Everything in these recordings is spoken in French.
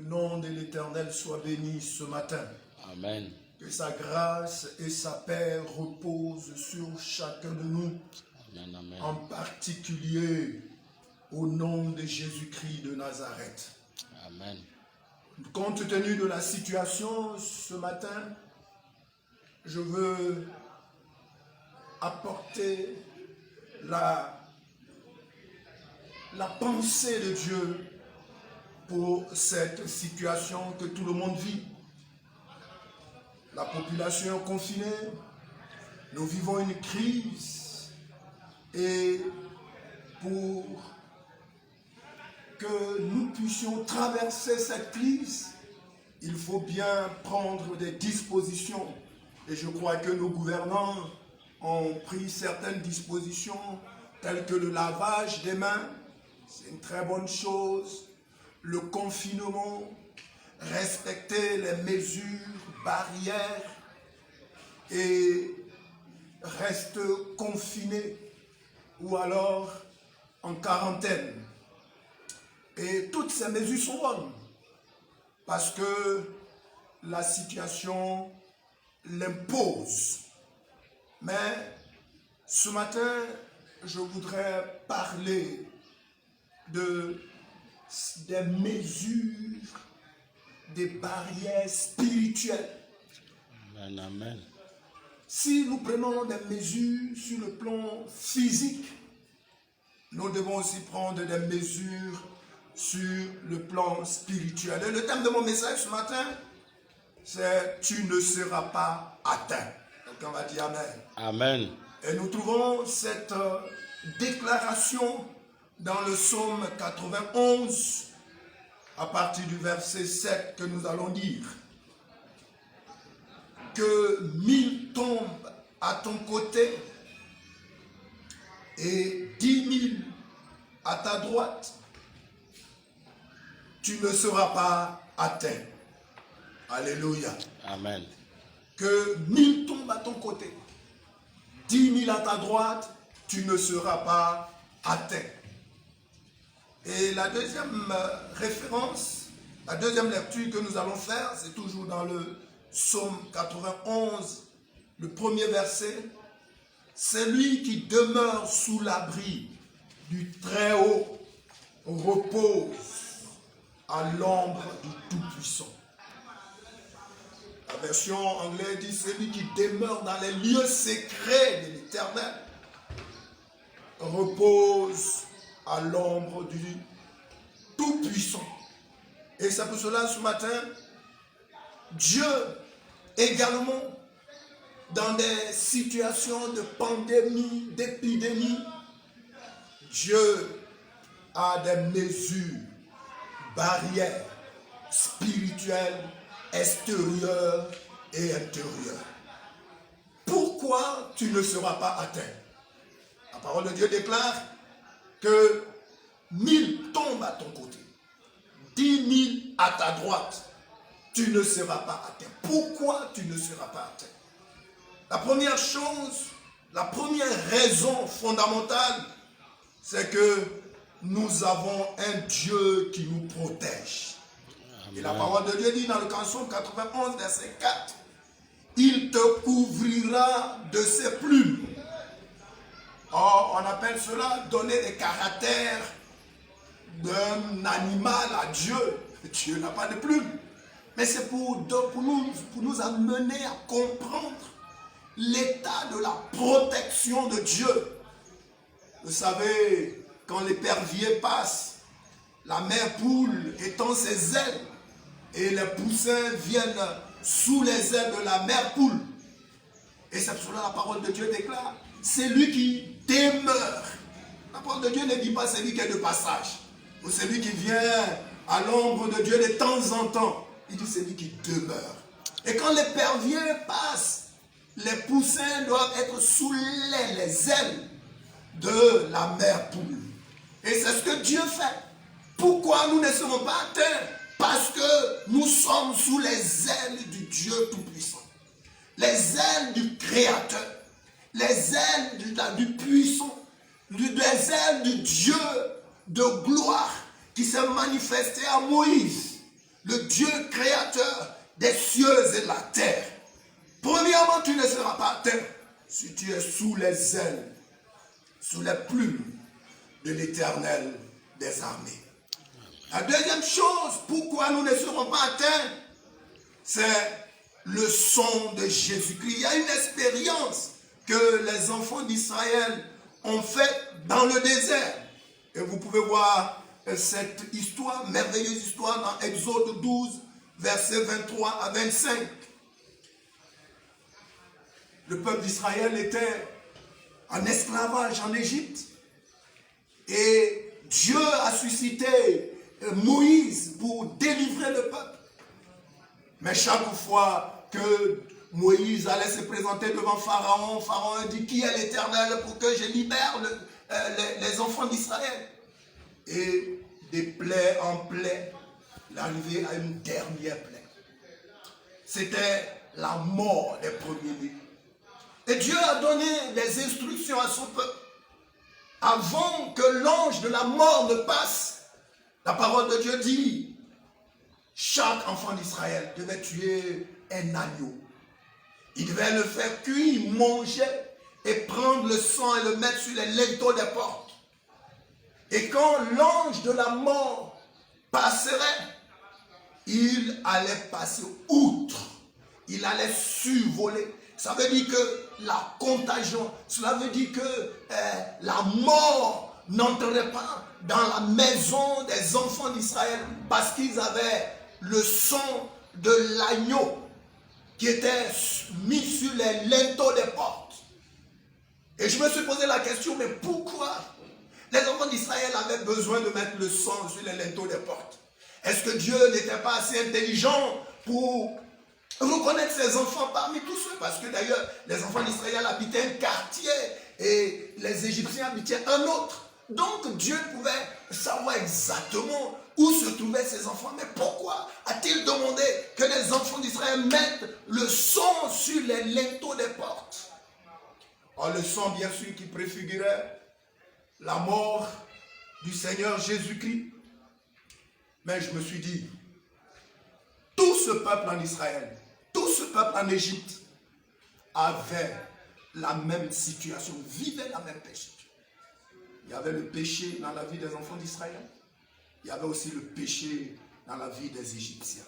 nom de l'Éternel soit béni ce matin. Amen. Que sa grâce et sa paix reposent sur chacun de nous, Amen, amen. en particulier au nom de Jésus-Christ de Nazareth. Amen. Compte tenu de la situation ce matin, je veux apporter la pensée de Dieu pour cette situation que tout le monde vit. La population est confinée, nous vivons une crise et pour que nous puissions traverser cette crise, il faut bien prendre des dispositions. Et je crois que nos gouvernants ont pris certaines dispositions telles que le lavage des mains, c'est une très bonne chose, le confinement, respecter les mesures barrières et reste confiné ou alors en quarantaine. Et toutes ces mesures sont bonnes parce que la situation l'impose. Mais ce matin, je voudrais parler des mesures, des barrières spirituelles. Amen, amen. Si nous prenons des mesures sur le plan physique, nous devons aussi prendre des mesures sur le plan spirituel. Et le thème de mon message ce matin, c'est « Tu ne seras pas atteint ». Donc on va dire Amen. Amen. Et nous trouvons cette déclaration dans le psaume 91, à partir du verset 7 que nous allons lire. Que 1000 tombent à ton côté et 10 000 à ta droite, tu ne seras pas atteint. Alléluia. Amen. Que 1000 tombent à ton côté, 10 000 à ta droite, tu ne seras pas atteint. Et la deuxième référence, la deuxième lecture que nous allons faire, c'est toujours dans le psaume 91, le premier verset. Celui qui demeure sous l'abri du Très-Haut repose à l'ombre du Tout-Puissant. La version anglaise dit celui qui demeure dans les lieux secrets de l'Éternel repose à l'ombre du Tout-Puissant. Et c'est pour cela ce matin, Dieu également, dans des situations de pandémie, d'épidémie, Dieu a des mesures, barrières spirituelles, extérieures et intérieures. Pourquoi tu ne seras pas atteint? La parole de Dieu déclare que 1000 tombent à ton côté, 10 000 à ta droite, tu ne seras pas atteint. Pourquoi tu ne seras pas atteint? La première chose, la première raison fondamentale, c'est que nous avons un Dieu qui nous protège. Amen. Et la parole de Dieu dit dans le canson 91, verset 4, il te couvrira de ses plumes. Or, on appelle cela donner des caractères d'un animal à Dieu. Dieu n'a pas de plumes. Mais c'est pour nous amener à comprendre l'état de la protection de Dieu. Vous savez, quand l'épervier passe, la mère poule étend ses ailes et les poussins viennent sous les ailes de la mère poule. Et c'est pour cela la parole de Dieu déclare, c'est lui qui demeure. La parole de Dieu ne dit pas c'est lui qui est de passage, ou c'est lui qui vient à l'ombre de Dieu de temps en temps. Il dit c'est lui qui demeure. Et quand l'épervier passe, les poussins doivent être sous les ailes de la mère poule. Et c'est ce que Dieu fait. Pourquoi nous ne serons pas atteints? Parce que nous sommes sous les ailes du Dieu Tout-Puissant. Les ailes du Créateur. Les ailes du Puissant. Les ailes du Dieu de gloire qui s'est manifesté à Moïse. Le Dieu créateur des cieux et de la terre. Premièrement, tu ne seras pas atteint si tu es sous les ailes, sous les plumes de l'Éternel des armées. La deuxième chose, pourquoi nous ne serons pas atteints, c'est le son de Jésus-Christ. Il y a une expérience que les enfants d'Israël ont faite dans le désert. Et vous pouvez voir cette histoire, merveilleuse histoire dans Exode 12, versets 23 à 25. Le peuple d'Israël était en esclavage en Égypte. Et Dieu a suscité Moïse pour délivrer le peuple. Mais chaque fois que Moïse allait se présenter devant Pharaon, Pharaon dit: qui est l'Éternel pour que je libère les enfants d'Israël? Et des plaies en plaies, il arrivait à une dernière plaie. C'était la mort des premiers-nés. Et Dieu a donné des instructions à son peuple. Avant que l'ange de la mort ne passe, la parole de Dieu dit: chaque enfant d'Israël devait tuer un agneau. Il devait le faire cuire, manger et prendre le sang et le mettre sur les linteaux des portes. Et quand l'ange de la mort passerait, il allait passer outre. Il allait survoler. Ça veut dire que la contagion, cela veut dire que la mort n'entrerait pas dans la maison des enfants d'Israël parce qu'ils avaient le sang de l'agneau qui était mis sur les linteaux des portes. Et je me suis posé la question, mais pourquoi les enfants d'Israël avaient besoin de mettre le sang sur les linteaux des portes? Est-ce que Dieu n'était pas assez intelligent pour reconnaître ses enfants parmi tous ceux? Parce que d'ailleurs, les enfants d'Israël habitaient un quartier et les Égyptiens habitaient un autre. Donc Dieu pouvait savoir exactement où se trouvaient ses enfants. Mais pourquoi a-t-il demandé que les enfants d'Israël mettent le sang sur les linteaux des portes? Oh, le sang, bien sûr, qui préfigurait la mort du Seigneur Jésus-Christ. Mais je me suis dit, tout ce peuple en Israël, tout ce peuple en Égypte avait la même situation, vivait la même péché. Il y avait le péché dans la vie des enfants d'Israël. Il y avait aussi le péché dans la vie des Égyptiens.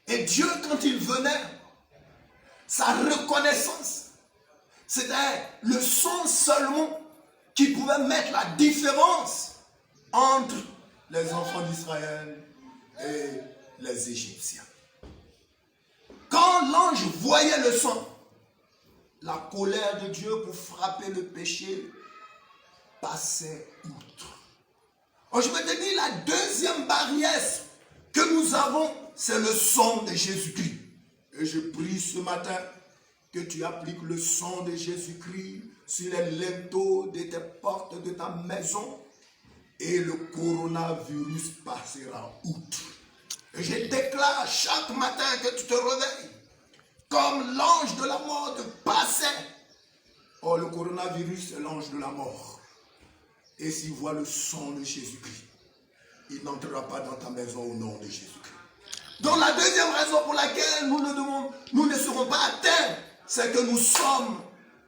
Et Dieu, quand il venait, sa reconnaissance, c'était le sang seulement qui pouvait mettre la différence entre les enfants d'Israël et les Égyptiens. Quand l'ange voyait le sang, la colère de Dieu pour frapper le péché passait outre. Alors je me dis, la deuxième barrière que nous avons, c'est le sang de Jésus-Christ. Et je prie ce matin que tu appliques le sang de Jésus-Christ sur les linteaux de tes portes de ta maison et le coronavirus passera outre. Et je déclare chaque matin que tu te réveilles comme l'ange de la mort te passait. Oh, le coronavirus, c'est l'ange de la mort. Et s'il voit le sang de Jésus-Christ, il n'entrera pas dans ta maison au nom de Jésus-Christ. Donc la deuxième raison pour laquelle nous ne serons pas atteints, c'est que nous sommes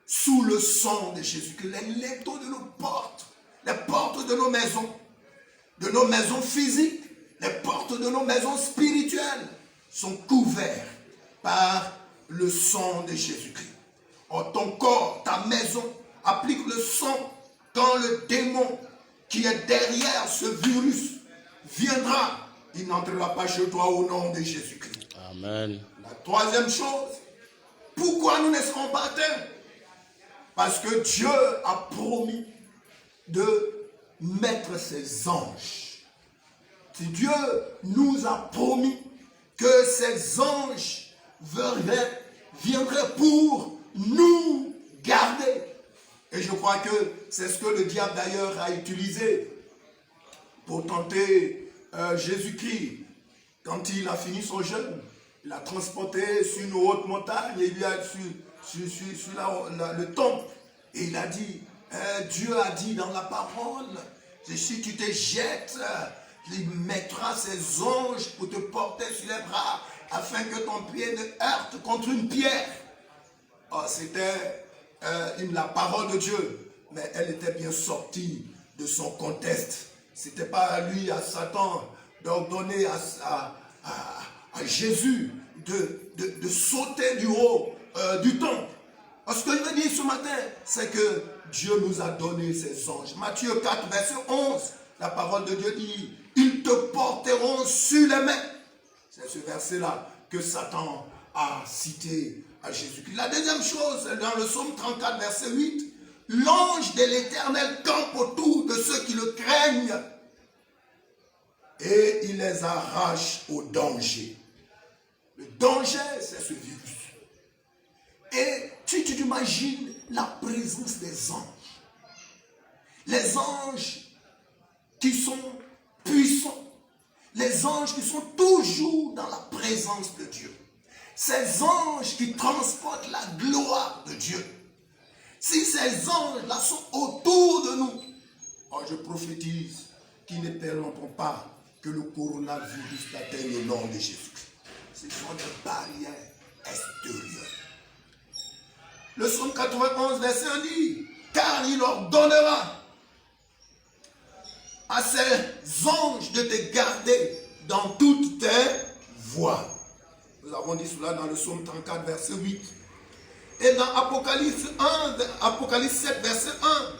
sous le sang de Jésus-Christ. Les linteaux de nos portes, les portes de nos maisons physiques, les portes de nos maisons spirituelles sont couverts par le sang de Jésus-Christ. Oh, ton corps, ta maison, applique le sang quand le démon qui est derrière ce virus viendra. Il n'entrera pas chez toi au nom de Jésus-Christ. Amen. La troisième chose, pourquoi nous ne serons pas atteints? Parce que Dieu a promis de mettre ses anges. Si Dieu nous a promis que ses anges viendraient pour nous garder. Et je crois que c'est ce que le diable d'ailleurs a utilisé pour tenter Jésus-Christ. Quand il a fini son jeûne, il l'a transporté sur une haute montagne et il lui a sur le temple. Et il a dit, Dieu a dit dans la parole, si tu te jettes, Il mettra ses anges pour te porter sur les bras afin que ton pied ne heurte contre une pierre. Oh, c'était la parole de Dieu, mais elle était bien sortie de son contexte. Ce n'était pas à lui, à Satan, d'ordonner à Jésus de sauter du haut du temple. Ce que je veux dire ce matin, c'est que Dieu nous a donné ses anges. Matthieu 4, verset 11, la parole de Dieu dit, ils te porteront sur les mains. C'est ce verset-là que Satan a cité à Jésus-Christ. La deuxième chose, dans le psaume 34, verset 8, l'ange de l'Éternel campe autour de ceux qui le craignent et il les arrache au danger. Le danger, c'est ce virus. Et tu t'imagines la présence des anges. Les anges qui sont puissants. Les anges qui sont toujours dans la présence de Dieu. Ces anges qui transportent la gloire de Dieu. Si ces anges-là sont autour de nous, oh, je prophétise qu'ils ne permettront pas que le coronavirus n'atteigne le nom de Jésus-Christ. Ce sont des barrières extérieures. Le psaume 91, verset 1 dit, car il ordonnera à ses anges de te garder dans toutes tes voies. Nous avons dit cela dans le psaume 34, verset 8. Et dans Apocalypse 7, verset 1,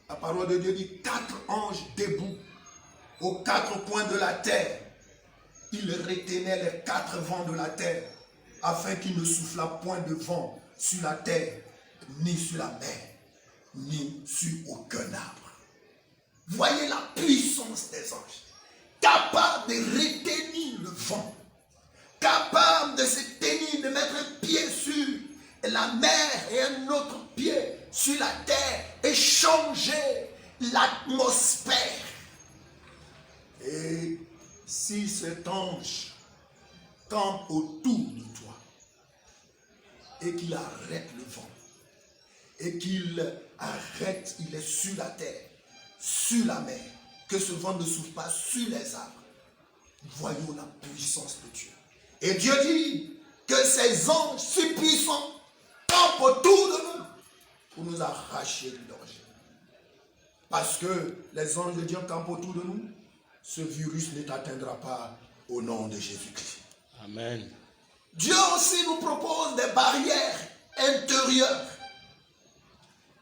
la parole de Dieu dit, 4 anges debout aux 4 coins de la terre. Ils retenaient les 4 vents de la terre, afin qu'il ne soufflât point de vent sur la terre, ni sur la mer, ni sur aucun arbre. Voyez la puissance des anges, capables de retenir le vent, capables de se tenir, de mettre un pied sur la mer et un autre pied sur la terre et changer l'atmosphère. Et si cet ange campe autour de toi et qu'il arrête le vent et qu'il arrête, il est sur la terre, sur la mer, que ce vent ne souffle pas sur les arbres, voyons la puissance de Dieu. Et Dieu dit que ces anges si puissants campent autour de nous pour nous arracher du danger. Parce que les anges de Dieu campent autour de nous, ce virus ne t'atteindra pas au nom de Jésus-Christ. Amen. Dieu aussi nous propose des barrières intérieures.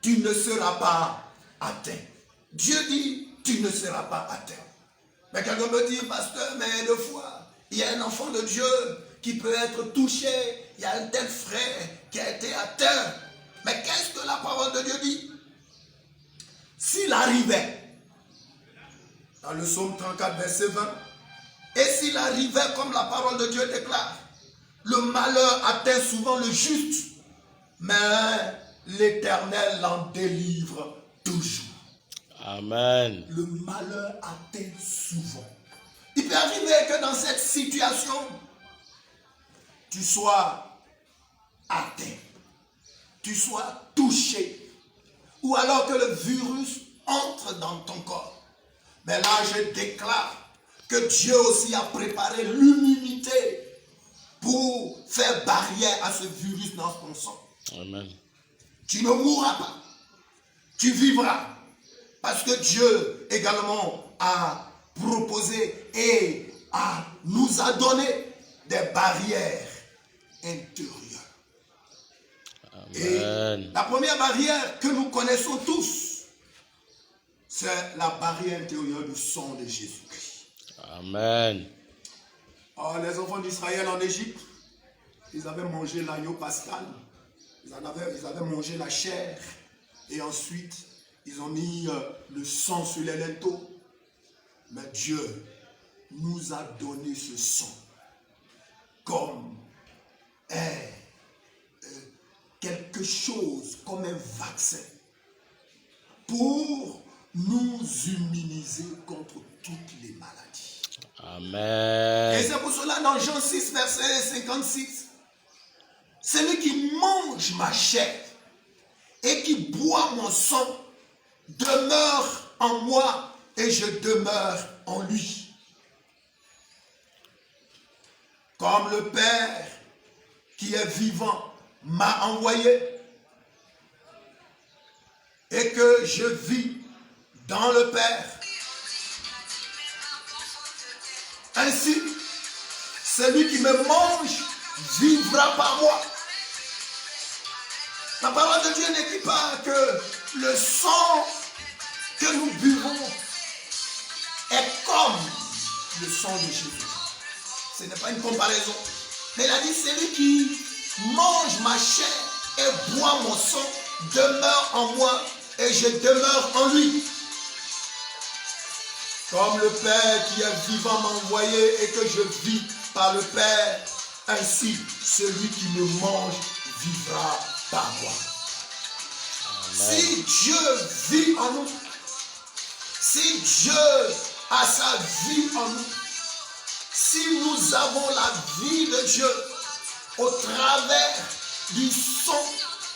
Tu ne seras pas atteint. Dieu dit, tu ne seras pas atteint. Mais quelqu'un me dit, pasteur, mais deux fois, il y a un enfant de Dieu qui peut être touché. Il y a un tel frère qui a été atteint. Mais qu'est-ce que la parole de Dieu dit? S'il arrivait, dans le psaume 34, verset 20, et s'il arrivait, comme la parole de Dieu déclare, le malheur atteint souvent le juste, mais l'Éternel l'en délivre toujours. Amen. Le malheur atteint souvent. Il peut arriver que dans cette situation, tu sois atteint, tu sois touché, ou alors que le virus entre dans ton corps. Mais là, je déclare que Dieu aussi a préparé l'immunité pour faire barrière à ce virus dans ton sang. Amen. Tu ne mourras pas, tu vivras. Parce que Dieu également a proposé et nous a donné des barrières intérieures. Amen. Et la première barrière que nous connaissons tous, c'est la barrière intérieure du sang de Jésus-Christ. Amen. Oh, les enfants d'Israël en Égypte, ils avaient mangé l'agneau pascal, ils avaient mangé la chair, et ensuite, ils ont mis le sang sur les linteaux. Mais Dieu nous a donné ce sang comme quelque chose, comme un vaccin pour nous immuniser contre toutes les maladies. Amen. Et c'est pour cela dans Jean 6, verset 56, celui qui mange ma chair et qui boit mon sang demeure en moi et je demeure en lui. Comme le Père qui est vivant m'a envoyé et que je vis dans le Père. Ainsi, celui qui me mange vivra par moi. La parole de Dieu ne dit pas que le sang que nous buvons est comme le sang de Jésus. Ce n'est pas une comparaison. Mais il a dit, celui qui mange ma chair et boit mon sang demeure en moi et je demeure en lui. Comme le Père qui est vivant m'a envoyé et que je vis par le Père, ainsi celui qui me mange vivra par moi. Amen. Si Dieu vit en nous, si Dieu a sa vie en nous, si nous avons la vie de Dieu au travers du sang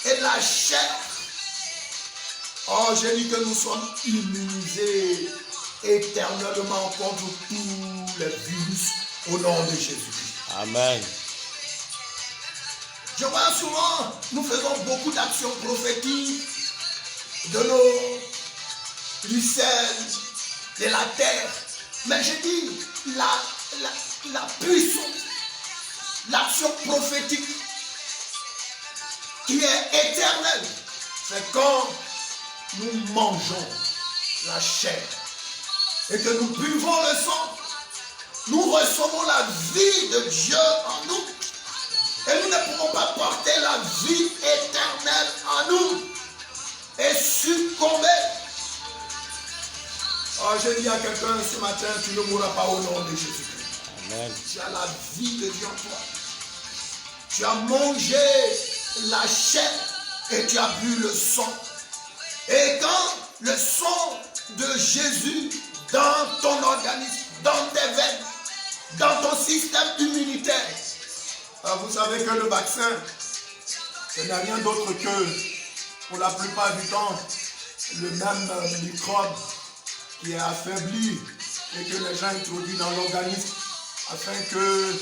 et de la chair, oh, j'ai dit que nous sommes immunisés éternellement contre tous les virus au nom de Jésus. Amen. Je vois souvent, nous faisons beaucoup d'actions prophétiques de du ciel, de la terre. Mais je dis, la puissance, l'action prophétique qui est éternelle, c'est quand nous mangeons la chair et que nous buvons le sang, nous recevons la vie de Dieu en nous. Et nous ne pouvons pas porter la vie éternelle en nous et succomber. Oh, je dis à quelqu'un ce matin, tu ne mourras pas au nom de Jésus-Christ. Amen. Tu as la vie de Dieu en toi. Tu as mangé la chair et tu as bu le sang. Et quand le sang de Jésus dans ton organisme, dans tes veines, dans ton système immunitaire, vous savez que le vaccin, ce n'est rien d'autre que, pour la plupart du temps, le même microbe qui est affaibli et que les gens introduisent dans l'organisme afin que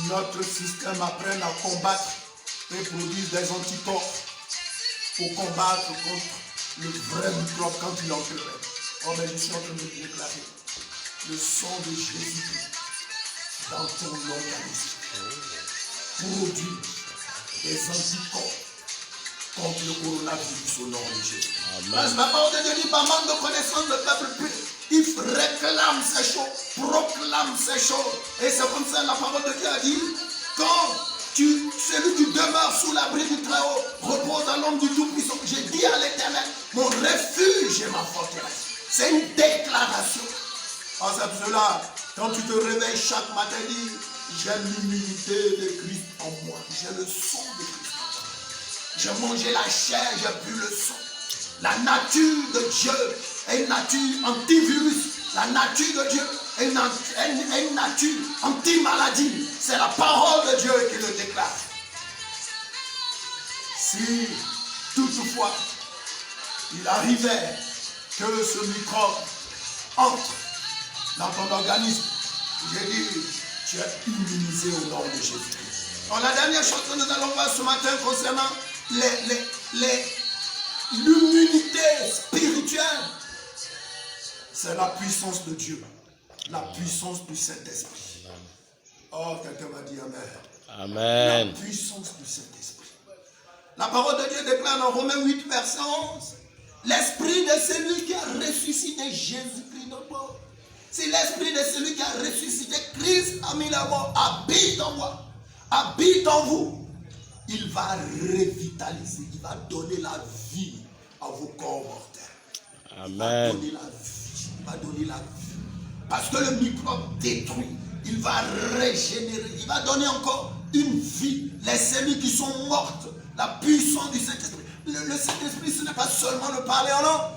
notre système apprenne à combattre et produise des anticorps pour combattre contre le vrai microbe quand il en peut. Oh, mais je suis en train de te déclarer le sang de Jésus dans ton organisme produit des anticorps contre le coronavirus au nom de Jésus. Parce que la parole de Dieu dit, par manque de connaissance, le peuple, il réclame ces choses, proclame ces choses. Et c'est comme ça la parole de Dieu a dit, quand celui qui demeure sous l'abri du Très-Haut repose à l'ombre du Tout-Puissant. J'ai dit à l'Éternel, mon refuge et ma forteresse. C'est une déclaration. Ah, c'est pour cela, quand tu te réveilles chaque matin, dis, j'ai l'immunité de Christ en moi. J'ai le sang de Christ en moi. J'ai mangé la chair, j'ai bu le sang. La nature de Dieu est une nature antivirus. La nature de Dieu est une nature anti-maladie. C'est la parole de Dieu qui le déclare. Si toutefois il arrivait que ce microbe entre dans ton organisme, j'ai dit, tu es immunisé au nom de Jésus. Alors, la dernière chose que nous allons voir ce matin concernant l'immunité spirituelle, c'est la puissance de Dieu, la puissance du Saint-Esprit. Oh, quelqu'un m'a dit Amen. Amen. La puissance du Saint-Esprit. La parole de Dieu déclare dans Romains 8, verset 11, l'esprit de celui qui a ressuscité Jésus-Christ notre mort. Si l'esprit de celui qui a ressuscité Christ a mis la mort, habite en moi, habite en vous, il va revitaliser, il va donner la vie à vos corps mortels. Amen. Il va donner la vie, il va donner la vie. Parce que le microbe détruit, il va régénérer, il va donner encore une vie. Les cellules qui sont mortes, la puissance du Saint-Esprit. Le Saint-Esprit, ce n'est pas seulement le parler en langue,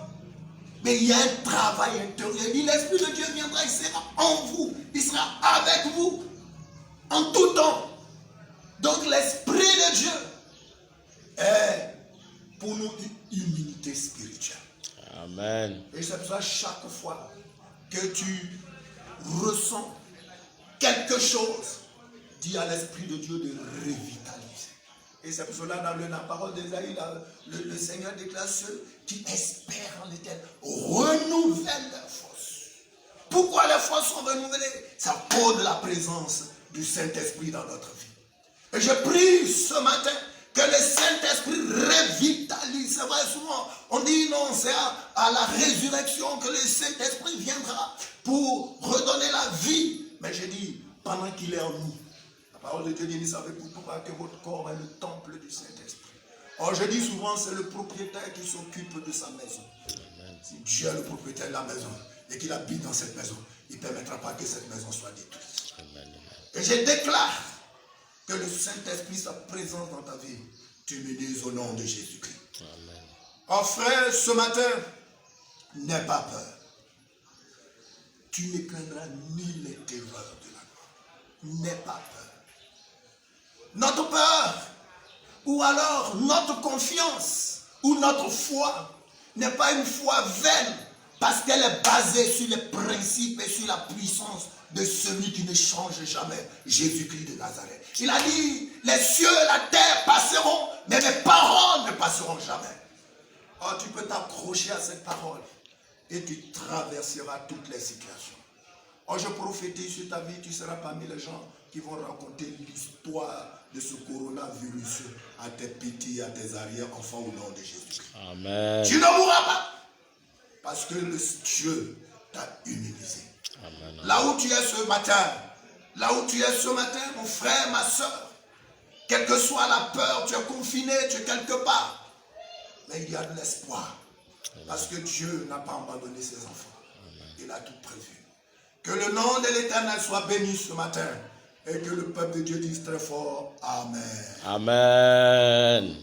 mais il y a un travail intérieur. Il dit, l'Esprit de Dieu viendra, il sera en vous, il sera avec vous en tout temps. Donc l'Esprit de Dieu est pour nous une immunité spirituelle. Amen. Et c'est pour ça chaque fois que tu ressens quelque chose, dis à l'Esprit de Dieu de revitaliser. Et c'est pour cela, dans la parole d'Ésaïe, le Seigneur déclare ceux qui espèrent en l'Éternel renouvellent leurs forces. Pourquoi les forces sont renouvelées? C'est à cause de la présence du Saint-Esprit dans notre vie. Et je prie ce matin que le Saint-Esprit revitalise. C'est vrai, souvent, on dit non, c'est à la résurrection que le Saint-Esprit viendra pour redonner la vie. Mais je dis, pendant qu'il est en nous, la parole de Dieu dit, vous savez pourquoi que votre corps est le temple du Saint-Esprit. Or, je dis souvent, c'est le propriétaire qui s'occupe de sa maison. Si Dieu est le propriétaire de la maison et qu'il habite dans cette maison, il ne permettra pas que cette maison soit détruite. Et je déclare que le Saint-Esprit, sa présence dans ta vie, tu me dises au nom de Jésus-Christ. Oh frère, ce matin, n'aie pas peur. Tu ne craindras ni les terreurs de la mort. N'aie pas peur. Notre peur, ou alors notre confiance, ou notre foi, n'est pas une foi vaine, parce qu'elle est basée sur les principes et sur la puissance de celui qui ne change jamais, Jésus-Christ de Nazareth. Il a dit, les cieux et la terre passeront, mais mes paroles ne passeront jamais. Oh, tu peux t'accrocher à cette parole et tu traverseras toutes les situations. Oh, je prophétise sur ta vie, tu seras parmi les gens qui vont raconter l'histoire de ce coronavirus à tes petits, à tes arrière-enfants au nom de Jésus-Christ. Amen. Tu ne mourras pas parce que le Dieu t'a immunisé. Amen. Là où tu es ce matin, mon frère, ma soeur, quelle que soit la peur, tu es confiné, tu es quelque part, mais il y a de l'espoir. Parce que Dieu n'a pas abandonné ses enfants. Il a tout prévu. Que le nom de l'Éternel soit béni ce matin et que le peuple de Dieu dise très fort Amen. Amen.